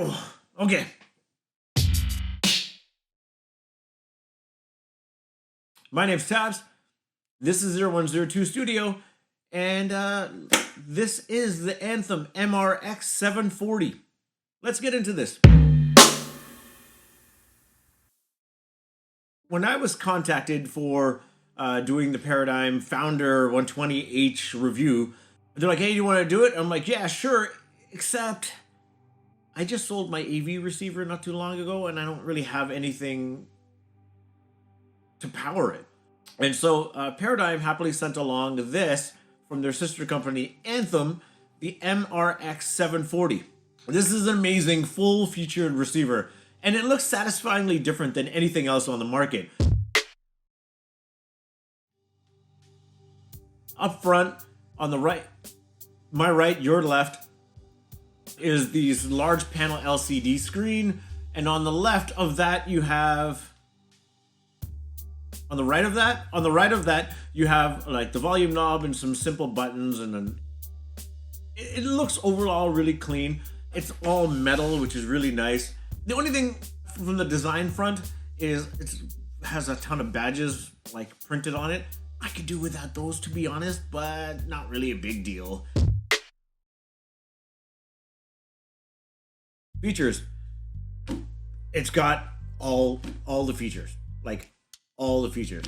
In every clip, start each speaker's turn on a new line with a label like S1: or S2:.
S1: Oh, okay. My name's Tabs. This is 0102 Studio, and this is the Anthem MRX 740. Let's get into this. When I was contacted for doing the Paradigm Founder 120H review, they're like, hey, do you want to do it? I'm like, yeah, sure, except I just sold my AV receiver not too long ago, and I don't really have anything to power it. And so Paradigm happily sent along this from their sister company, Anthem, the MRX 740. This is an amazing full-featured receiver, and it looks satisfyingly different than anything else on the market. Up front, on the right, my right, your left, is these large panel LCD screen, and on the left of that you have, on the right of that you have like the volume knob and some simple buttons, and then it looks overall really clean. It's all metal, which is really nice. The only thing from the design front is it has a ton of badges like printed on it. I could do without those, to be honest, but not really a big deal. Features. It's got all the features, like all the features.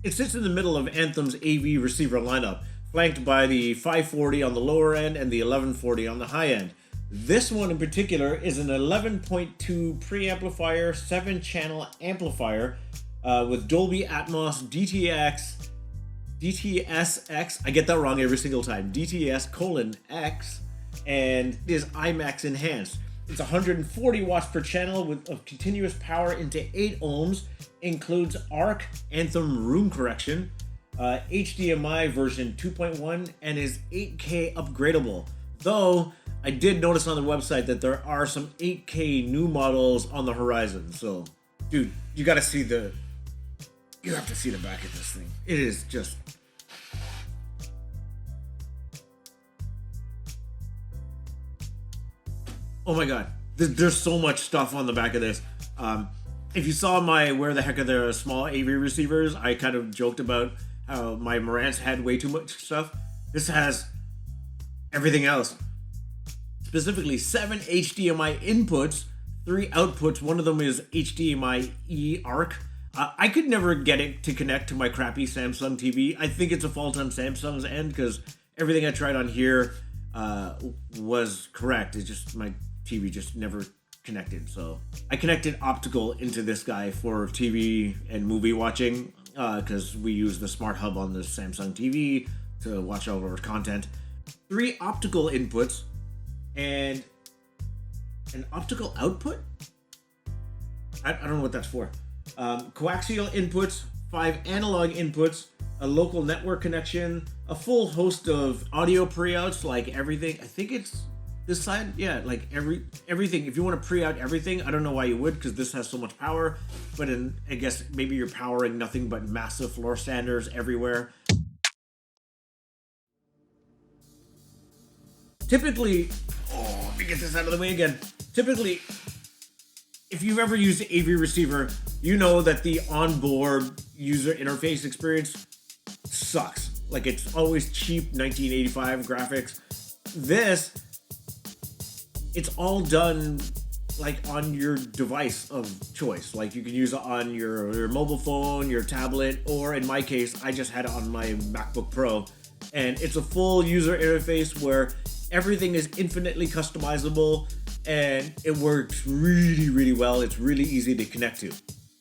S1: It sits in the middle of Anthem's AV receiver lineup, flanked by the 540 on the lower end and the 1140 on the high end. This one in particular is an 11.2 preamplifier 7-channel amplifier with Dolby Atmos DTSX, I get that wrong every single time, DTS:X, and it is IMAX enhanced. It's 140 watts per channel of continuous power into 8 ohms, includes ARC Anthem room correction, HDMI version 2.1, and is 8K upgradable. Though I did notice on the website that there are some 8K new models on the horizon. So, dude, you have to see the back of this thing. It is just... oh my god, there's so much stuff on the back of this. If you saw my where the heck are the small AV receivers, I kind of joked about how my Marantz had way too much stuff. This has everything else. Specifically 7 HDMI inputs, 3 outputs. One of them is HDMI E ARC. I could never get it to connect to my crappy Samsung TV. I think it's a fault on Samsung's end because everything I tried on here was correct. It's just my TV just never connected. So I connected optical into this guy for TV and movie watching because we use the smart hub on the Samsung TV to watch all of our content. 3 optical inputs and an optical output? I don't know what that's for. Coaxial inputs, 5 analog inputs, a local network connection, a full host of audio pre-outs, like everything. I think it's this side. Yeah, like everything. If you want to pre-out everything, I don't know why you would, because this has so much power. But I guess maybe you're powering nothing but massive floor standers everywhere. Typically, let me get this out of the way again. Typically, if you've ever used an AV receiver, you know that the onboard user interface experience sucks. Like, it's always cheap 1985 graphics. This, it's all done like on your device of choice. Like, you can use it on your mobile phone, your tablet, or in my case, I just had it on my MacBook Pro. And it's a full user interface where everything is infinitely customizable and it works really, really well. It's really easy to connect to.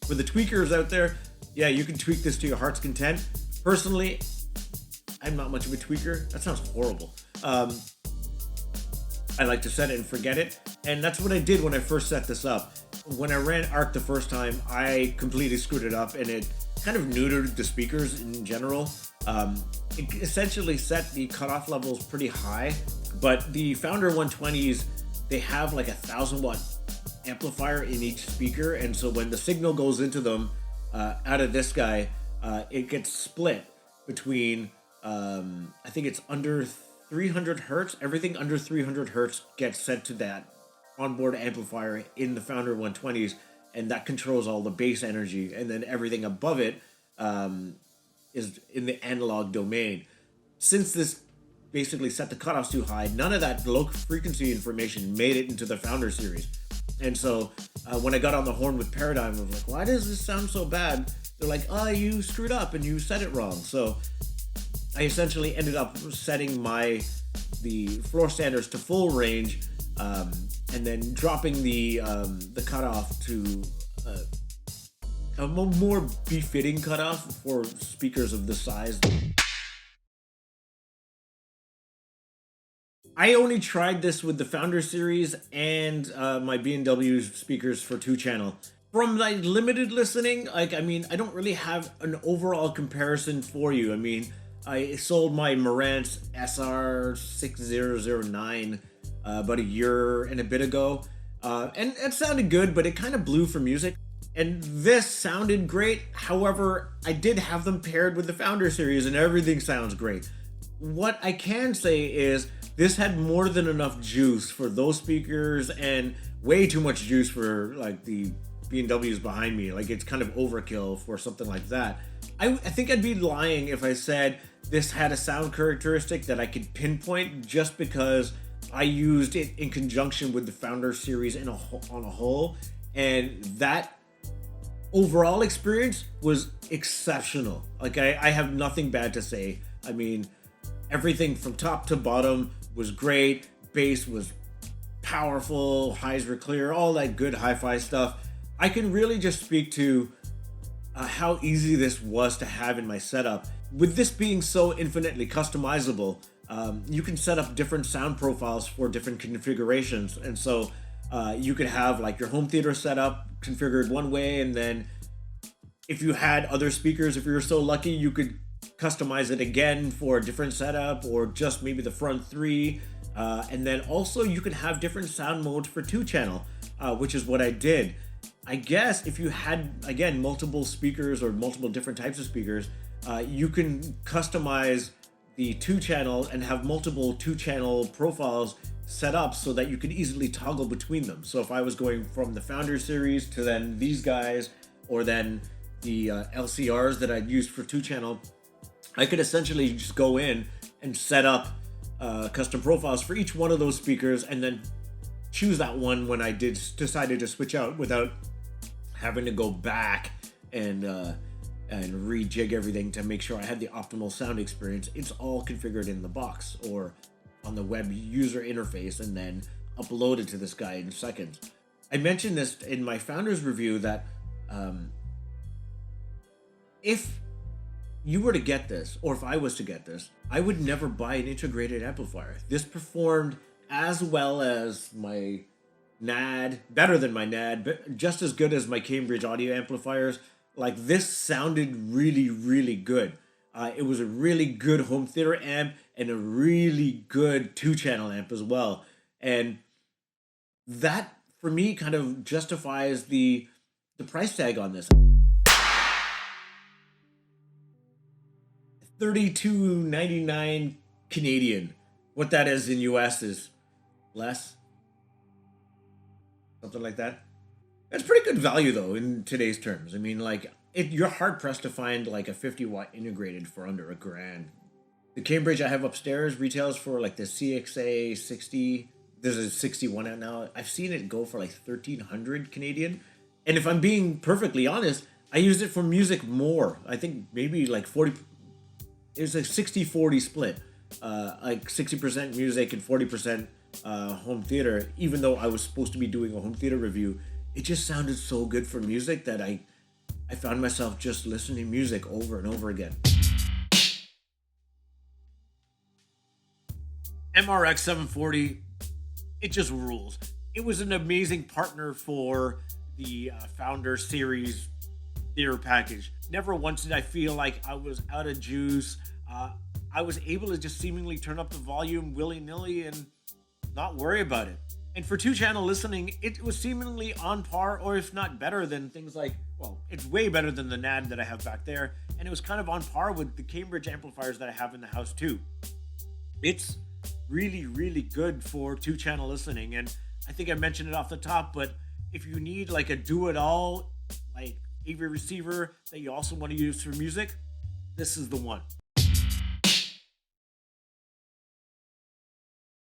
S1: For the tweakers out there, yeah, you can tweak this to your heart's content. Personally, I'm not much of a tweaker. That sounds horrible. I like to set it and forget it. And that's what I did when I first set this up. When I ran ARC the first time, I completely screwed it up and it kind of neutered the speakers in general. It essentially set the cutoff levels pretty high, but the Founder 120s, they have like 1,000-watt amplifier in each speaker, and so when the signal goes into them out of this guy, it gets split between I think it's under 300 hertz. Everything under 300 hertz gets sent to that onboard amplifier in the Founder 120s, and that controls all the bass energy, and then everything above it is in the analog domain. Since this basically set the cutoffs too high, none of that low frequency information made it into the Founder series. And so when I got on the horn with Paradigm, I was like, why does this sound so bad? They're like, oh, you screwed up and you said it wrong. So I essentially ended up setting the floor standards to full range, and then dropping the cutoff to a more befitting cutoff for speakers of this size. I only tried this with the Founder series and my B&W speakers for 2-channel. From my limited listening, I don't really have an overall comparison for you. I mean, I sold my Marantz SR6009 about a year and a bit ago, and it sounded good, but it kind of blew for music. And this sounded great. However, I did have them paired with the Founder series, and everything sounds great. What I can say is this had more than enough juice for those speakers, and way too much juice for like the B&Ws behind me. Like, it's kind of overkill for something like that. I think I'd be lying if I said this had a sound characteristic that I could pinpoint just because I used it in conjunction with the Founder series on a whole, and that overall experience was exceptional. Like, I have nothing bad to say. I mean, everything from top to bottom was great. Bass was powerful, highs were clear, all that good hi-fi stuff. I can really just speak to how easy this was to have in my setup. With this being so infinitely customizable, you can set up different sound profiles for different configurations. And so you could have like your home theater setup configured one way, and then if you had other speakers, if you were so lucky, you could customize it again for a different setup, or just maybe the front 3. And then also you could have different sound modes for 2-channel, which is what I did. I guess if you had, again, multiple speakers or multiple different types of speakers, you can customize the 2-channel and have multiple 2-channel profiles set up so that you can easily toggle between them. So if I was going from the Founder series to then these guys, or then the LCRs that I'd used for 2-channel, I could essentially just go in and set up custom profiles for each one of those speakers, and then choose that one when I decided to switch out, without having to go back and rejig everything to make sure I had the optimal sound experience. It's all configured in the box or on the web user interface, and then uploaded to this guy in seconds. I mentioned this in my Founders review that if you were to get this, or if I was to get this, I would never buy an integrated amplifier. This performed as well as my NAD, better than my NAD, but just as good as my Cambridge audio amplifiers. Like, this sounded really, really good. It was a really good home theater amp and a really good 2-channel amp as well. And that, for me, kind of justifies the price tag on this. $32.99 Canadian. What that is in US is less, something like that. That's pretty good value though in today's terms. I mean, like, you're hard pressed to find like a 50-watt integrated for under $1,000. The Cambridge I have upstairs retails for like the CXA 60. There's a 61 out now. I've seen it go for like 1,300 Canadian. And if I'm being perfectly honest, I used it for music more. I think maybe like 40. It was a 60-40 split, like 60% music and 40% home theater. Even though I was supposed to be doing a home theater review, it just sounded so good for music that I found myself just listening to music over and over again. MRX 740, it just rules. It was an amazing partner for the Founder series theater package. Never once did I feel like I was out of juice. I was able to just seemingly turn up the volume willy-nilly and not worry about it. And for 2-channel listening, it was seemingly on par, or if not better than things like, well, it's way better than the NAD that I have back there, and it was kind of on par with the Cambridge amplifiers that I have in the house too. It's really, really good for 2-channel listening, and I think I mentioned it off the top, but if you need like a do-it-all like AV receiver that you also want to use for music, this is the one.